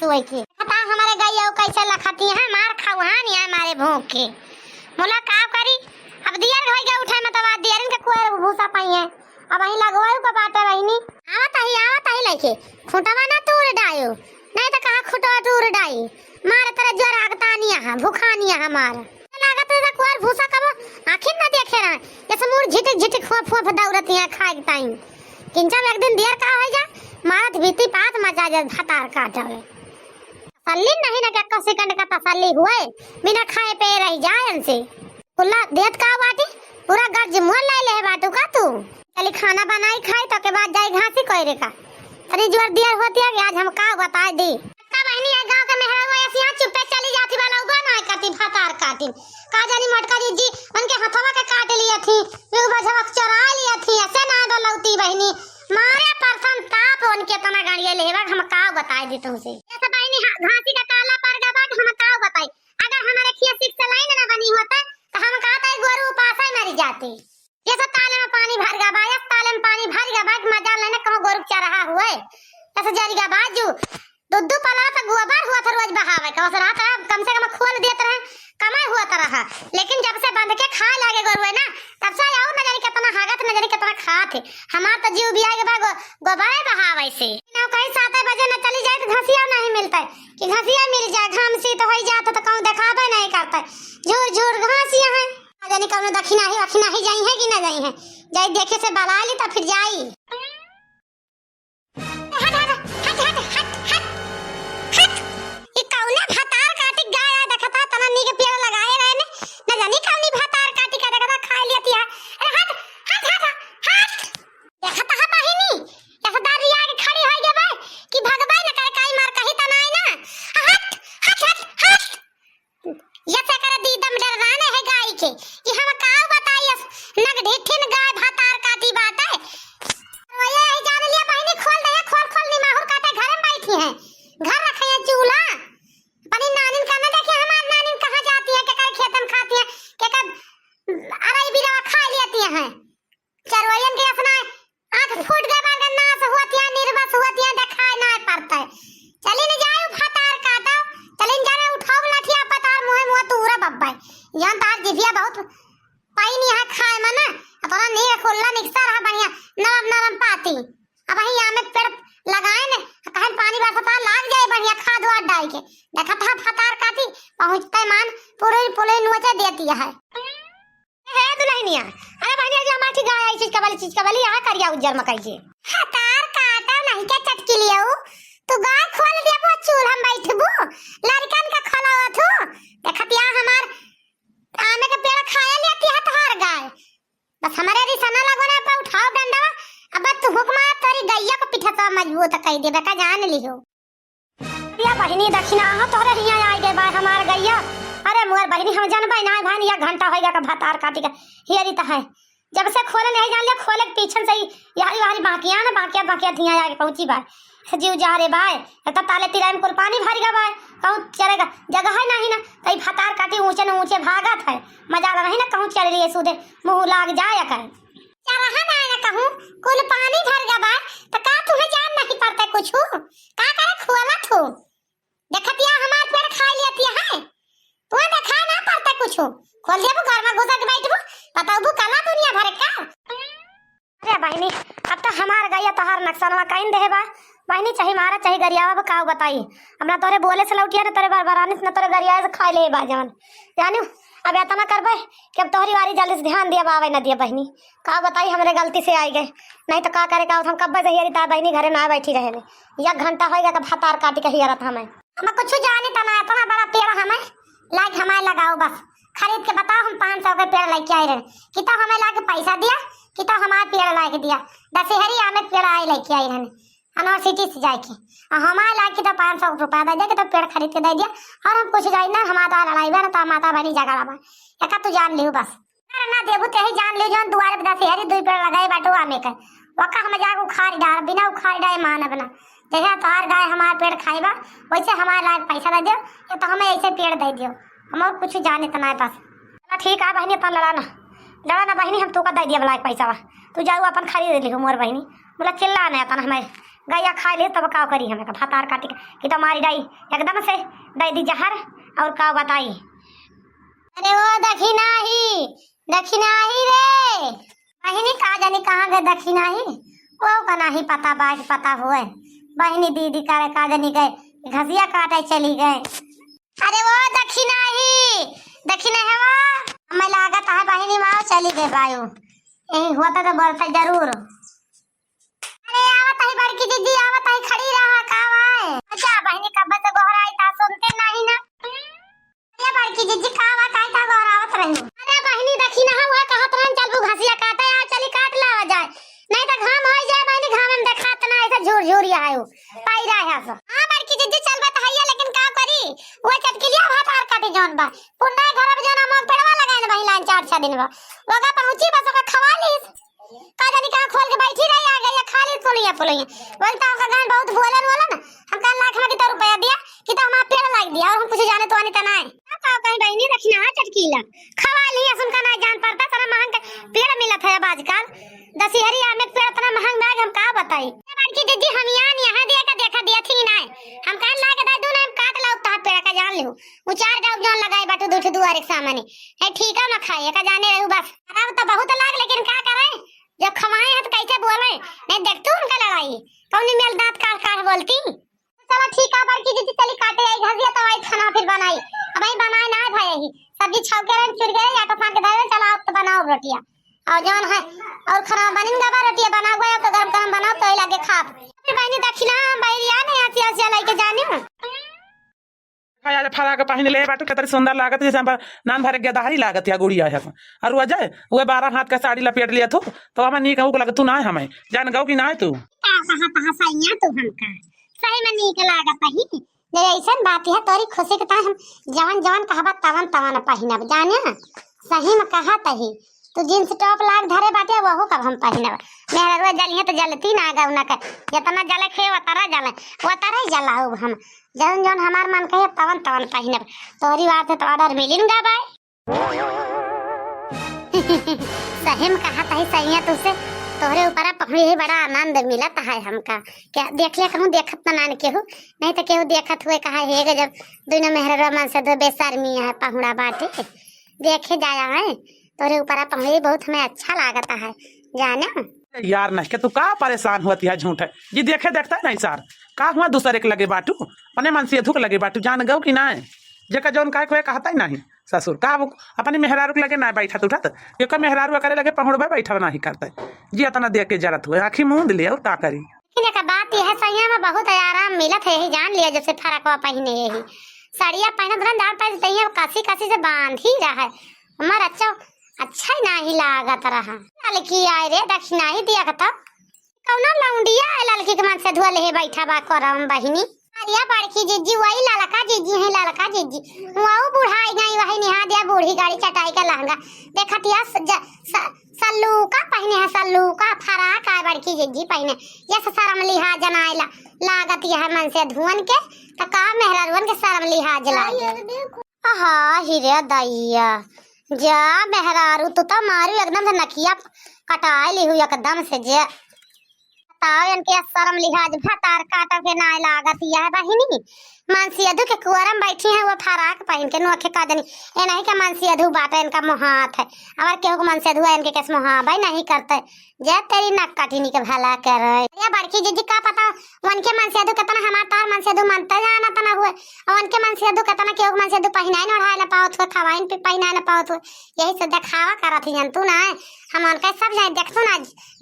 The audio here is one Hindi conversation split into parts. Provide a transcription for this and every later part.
सुई के पता हमारे गैया कैसे लखती है मार खाऊ हां नहीं है मारे भूख के मोला का करी अब दियर होई गया उठे मतलब दियरन के कोई भूसा पाई है अब वही लगवाऊ का बाटे रहनी आवत ही लेके खुटवा ना तोड़ डायो नहीं तो कहा खुटवा तोड़ डाई मारे तेरा जोर आगता नहीं है भूखा नहीं है हमार लागत है कोई भूसा कब आखिर ना देखे रहा जैसे मुर झिटिक खोफ दौड़ती है खाए टाइम किंचा एक दिन देर का हो जा मारत भीती पात मजा जा भातार काटवे तसल्ली नहीं ना क्या सेकंड का तसल्ली हुए बिना खाए पे रह जाए इनसे कुल्ला देत का बाटी पूरा गज मोल ले ले बाटू का तू चली खाना बनाई खाई तो के बाद जाई घासी कोयरे का तनी जोर दियर होती है आज हम का बता दी का बहनी है गांव के मेहरा हो ऐसे यहां चुपे चली जाती वाला उगा ना काटी भातार काटी का जानी मटका जी उनके हथवा के काट लिए थी फिर बजवा चरा लिए थी ऐसे ना डलौती बहनी मारे परसन ताप उनके तना गाड़िया लेवा हम का बताई दी तुमसे ऐसा बहनी घासी का काला पर गबा हम का बताई अगर हमारे खिया सिक से लाइन ना बनी होता तो हम कहता है गोरू पासा मर जाते ये सब ताले में पानी भर गया बाया ताले में पानी भर गया बाइक मजा लेने कहो गोरू चरहा हुए ऐसे जारीगा बाजू दुद्दू पला तो गोबर हुआ था रोज बहावे का उस रात कम से कम खोल देते रहे कमाई हुआ था रहा लेकिन जब से बंद के खाए लगे गोरू है ना तब से और न जाने कितना हागत न जाने कितना खाते हमार तो जीव भी आएगा बा गोबर बहावे से ना कहीं 7 बजे न चली जाए तो घसिया नहीं मिलता है कि घसिया मिल जाए घाम से तो हो जाता तो कहूं दिखावे नहीं करता झूर झूर घासिया है जाने कौन दक्षिणा ही जाई है कि ना जाई है जाई देखे से बला ली तो फिर जाई ये कौने भातार काटी गाय देखता तननी के पेड़ लगाए रहे ने न जानी कौनी भातार काटी का देखता खा लेती है अरे हट देखता है बहिनी ऐसा दारिया के खड़ी होई गे बे कि भगवाई न करे काई मार कही तनाई ना हट ये से करे दी दम डराने है गाय के कि हम का बताइए नग ढेठिन गाय भातार काटी बात है ये ही जान लिया बहिनी खोल नी माहुर काटे घर में बैठी है घर रखे है चूल्हा अपनी नानी का ना देखे हमार नानी कहां जाती है के खेत में खाती है के अरे बिरवा खा लेती है चरवैयन के अपना आंख फूट गए बार नास होती है निर्वस होती है दिखाई ना पड़ता है चली न जाओ भातार काटो चली न जाने उठाओ लाठिया पतार मुंह तूरा बब्बा यहां तार जिभिया बहुत पाई नहीं है खाए मना अपना नहीं खोलना निकसा रहा बढ़िया नरम पाती अब ही यहां में पेड़ लगाए ने कहीं पानी बरसता लाग जाए बढ़िया खाद वाद डाल के देखा था फतार काटी पहुंचते मान पूरे नोचे देती है दुल्हनिया अरे बहनी आज हमारी गाय आई चीज का वाली यहां करिया उज्जर मकई के फतार काटा नहीं क्या चटकी लियो तू गाय खोल दिया वो चूल हम बैठबू लड़कन का खलावा थू देखतिया हमार आमे के पेड़ खाए लेती है तोहर गाय बस हमारे रिसना लगो ना पे उठाओ डंडा अब तू हुक्मा तोरी गैया को पिठा तो मजबूत कह देबे का जान लियो या बहिनी दक्षिणा हो तोरे हिया आ गए बा हमार गैया अरे मोर बहिनी हम जानबे ना भाई एक घंटा होएगा का भातार काटी का हियरी त है जब से खोले नहीं जान ले खोले पीछे से यारी वाली बाकिया धिया आके पहुंची बा जीव जा रे भाई त ताले तिराई में कुल पानी भर गया भाई कहूं चलेगा जगह है नहीं ना तई भातार काटी ऊंचे न ऊंचे भागत है मजा नहीं ना कहूं चल लिए सुदे मुंह लाग जाए कर चरहा ना कहूं कुल पानी भर गया भाई त का तुम्हें जान नहीं पड़ता कुछ का करे खोला थू देखतिया हमार पेड़ खा लेती है तू देखा ना पड़ता कुछ खोल देबो घर में घुसा के बैठबो बताबो कला दुनिया भर का अरे बहनी अब तो हमार गैया तोहार नक्शनवा कइन देहे बा बहनी चाहे मारा चाहे गरियावा का बताई हमरा तोरे बोले से लौटिया न तोरे बरबरानी से न तोरे गरिया से खा ले बा जान जानु अब एतना करबे कि अब तोहरी वारी जल्दी से ध्यान दिया बावे न दिया बहनी का बताई हमरे गलती से आई गए नहीं तो का करे का हम कब जहियरी ता बहनी घरे ना बैठी रहे ने 1 घंटा होएगा का भातार काटी के हियरत हमें हम कुछ जाने तना इतना बड़ा पेड़ हमें लाइक हमें लगाओ बस खरीद के बताओ हम 500 के पेड़ लेके आए रहे कि तो हमें लाके पैसा दिया कि तो हमारे पेड़ लाके दिया दशहरी हमें पेड़ आए लेके आई रहे यूनिवर्सिटी से जाके हमारे लाके तो 500 रुपया दे दिया तो पेड़ खरीद के दे दिया और हम कुछ जाए ना हमारा लड़ाई बा ना तो माता बहनी जगह बा एक तू जान लियो बस अरे ना देबू ते ही जान लियो जौन दुआरे पे दशहरी 2 पेड़ लगाए बाटो आमे के वका हम जाके उखाड़ डाल बिना उखाड़ डाए मानब ना जैसे तोहार गाय हमारा पेड़ खाएबा वैसे हमारे लायक पैसा दे दियो या तो हमें ऐसे पेड़ दे दियो हम और कुछ जाने तो ना पास ठीक है बहनी अपन लड़ा ना बहनी हम तो का दे दिया लायक पैसा तू जाओ अपन खरीद लियो मोर बहनी बोला चिल्ला ना अपन हमें गैया खा ले तब का करी हमें भातार काटी कि तो मारी डाई एकदम से दे दी जहर और का बताई। अरे वो दक्षिणा ही रे बहिनी का जानी कहाँ गए दक्षिणा ही वो का नहीं पता बाज पता हुए बहिनी दीदी करे का जानी गए घसिया काटे चली गए। अरे वो दक्षिणा है वो हमें लागत है बहिनी माँ चली गए वायु यही होता तो बढ़ता जरूर। अरे आवत है बड़की दीदी आवत है खड़ी रहा कावा है अच्छा बहिनी कब से गोहराई था सुनते नहीं ना ये बड़की दीदी कावा काई था गोहरावत रही। अरे बहिनी दक्षिणा हुआ कहत रहन चल वो घसिया काटे आ चली काट लावा जाए नहीं तो घाम हो जाए बहिनी घाम में देखात ना ऐसा झूर झूर आयो पाई रहा है सब। हां बड़की दीदी चल बत है लेकिन का करी वो चटकिलिया भात आर काटे जौन बा पुंडा घर में जाना हम पेड़वा लगाए ना बहिला 4-6 दिन बा लोगा पहुंची बस का खवा ली का जानी का खोल के बैठी रही आ गई खा ली पुलिया बोलता का गान बहुत बोलन वाला ना हम का लाख में कितना रुपया दिया कि तो हम पेड़ लग दिया और हम कुछ जाने तो नहीं तना है का कहीं बहिनी रखना है चटकीला खवा ली सुन का ना जान पड़ता सारा महंगा पेड़ मिलत है अब आजकल दशहरी आमे पेड़ इतना महंगा हम का बताई बड़की दीदी हम यहाँ देखा दिया थी ना हम कान ला के दे दू ना काट लाओ ता पेड़ का जान लो वो 4 गांव जान लगाई बाटू दूठ दुआर एक सामने है ठीक है ना खाए का जाने रहू बस अब तो बहुत लाग लेकिन का करे जब खवाए हैं तो कैसे बोले नहीं देख तू उनका लड़ाई कौन मेल दांत काट काट बोलती चलो ठीक है बड़की दीदी चली काटे आई घसिया तो आई खाना फिर बनाई अब आई बनाए ना भाई यही सब्जी छौक के रन चुर गए या तो फांक दे चलो आप तो बनाओ रोटियां और जौन है और खाना बनिंगा बा रोटियां बनाओ गया तो गरम गरम बनाओ तो लगे खा फिर बहनी दक्षिणा बैरिया नहीं आती आसिया लेके जाने यार फरा के पहन ले बाटू कितनी सुंदर लागत जैसे नान भरे गदारी लागत या गुड़िया है और वो जाए वो 12 हाथ का साड़ी लपेट लिया तू तो हमें नहीं कहूँ लगे तू ना हमें जान गौ कि ना तू सही में नीक लागत ही ऐसा बात है तोरी खुशी के हम जवन जवन कहबा तवन तवन पहिनब जाने सही में कहत ही तो जींस टॉप लाग धरे बाटे वहू कब हम पहिनब मेरा रोज जली है तो जलती ना गौ ना कर जितना जले खे वो तरह जलाऊ हम जवन जवन हमार मन कहे तवन तवन पहिनब तोरी बात है तो ऑर्डर मिलिनगा भाई सही में कहत है सही है तुझसे तोहरे ऊपर पकड़ी ही बड़ा आनंद मिलता है हमका क्या देख ले कहूँ देखत ना नान केहू नहीं तो केहू देखत हुए कहा है जब दुनिया मेहरा मन से दो बेशर्मी है पहुड़ा बाटे देखे जाया है तोरे ऊपर पहुड़ी बहुत हमें अच्छा लागता है जाना यार नहीं के तू का परेशान होती है झूठ है जी देखे देखता है नहीं सर का हुआ दूसरे के लगे बाटू अपने मन से धुक लगे बाटू जान गौ कि ना जेका जौन का कहता ही नहीं ससुर का अपने मेहरारू के लगे ना बैठा उठत एक मेहरारू करे लगे पहुड़बे बैठा नहीं करते जी इतना देख के जरत हुए आखिर मुंह ले और का करी का बात यह सही में बहुत आराम मिलत है यही जान लिया जैसे फरक हुआ पहने यही साड़िया पहनत रहन दाल पैसे तैयार कासी कासी से बांध ही रहा है हमारा अच्छा ही नहीं लागत रहा लड़की आए रे दक्षिणा ही दिया कता कौना लौंडिया लड़की के मन से धुआ ले बैठा बा करम बहिनी अरिया बड़की जीजी वही ललका जीजी वो बुढ़ाई गई वही निहा दिया बूढ़ी गाड़ी चटाई का लहंगा देखतिया सल्लूका पहने है सल्लूका फराक है बड़की जीजी पहने ये शर्म लिहाज जनाइला लागत यह मन से धुवन के तो का मेहरारुन के शर्म लिहाज लागे हां हिरे दैया जा मेहरारू तो मारू एकदम से नकिया कटाई ली हुई एकदम से जे बताओ इनके शर्म लिहाज भतार काटा के ना लागत यह बहिनी मानसी अधु के कुआरम बैठी है वो फराक पहन के नोखे का दनी ए नहीं का मानसी अधु बाटा इनका मोहात है और केहू को मानसी अधु इनके कैसे मोहा भाई नहीं करते जे तेरी नक काटिनी के भला कर ये बड़की जीजी का पता उनके मानसी अधु कितना हमार तार मानसी अधु मनता जाना तना हुए और उनके मानसी अधु कितना केहू को मानसी अधु पहनाई न ओढ़ाई न पावत हो खवाइन पे पहनाई न पावत हो यही से दिखावा करत ही जानतू ना हम उनका सब जाए देखतू ना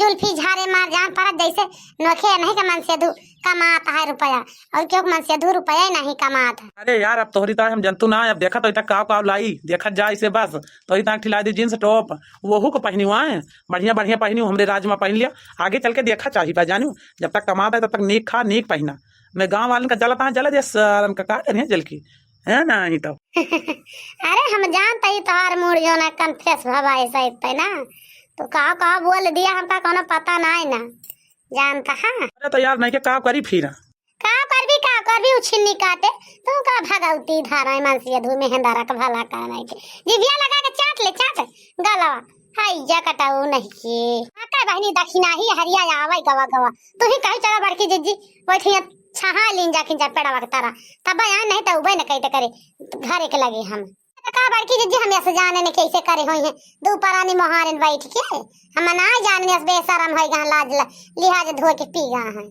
जुल्फी झारे मार जान परत जैसे नोखे नहीं का मानसी अधु कमाता है रुपया और क्यों मन से 2 रुपया नहीं कमाता। अरे यार अब तोहरी तरह हम जंतु ना अब देखा तो इतना काव लाई देखा जाए इसे बस तो इतना खिला दी जींस टॉप वहू को पहनी हुआ है बढ़िया बढ़िया पहनी हमरे राज में पहन लिया आगे चल के देखा चाहिए जानू जब तक कमाता है तब तक नीक खा नीक पहना मैं गाँव वाले का जलता जला दे सर का करिए जल की है ना ही तो अरे हम जानते ही तोहार मूड जो ना कन्फेस भवा ऐसा इतना ना तो कहा बोल दिया हमका कोनो पता ना है ना जानता है। अरे तो यार नहीं के का करी फिर का कर भी उछिन्नी काटे तो का भगवती धारा मानसी धू में हंदारा का भला का नहीं के जिभिया लगा के चाट ले चाट गलवा हाय जा कटाऊ नहीं के आका बहनी दक्षिणा ही हरिया आवे गवा गवा तू ही कह चला बड़की जीजी बैठिया छहा लीन जाके जा पेड़वा के तारा तब यहाँ नहीं तो उबे न कहते करे घरे के लगे हम का बड़की जीजी हम ऐसे जाने ने कैसे करे होई है दो परानी मोहारन बैठ के हम ना जाने बेशरम है लाज लिहाज धो के पी गए हैं।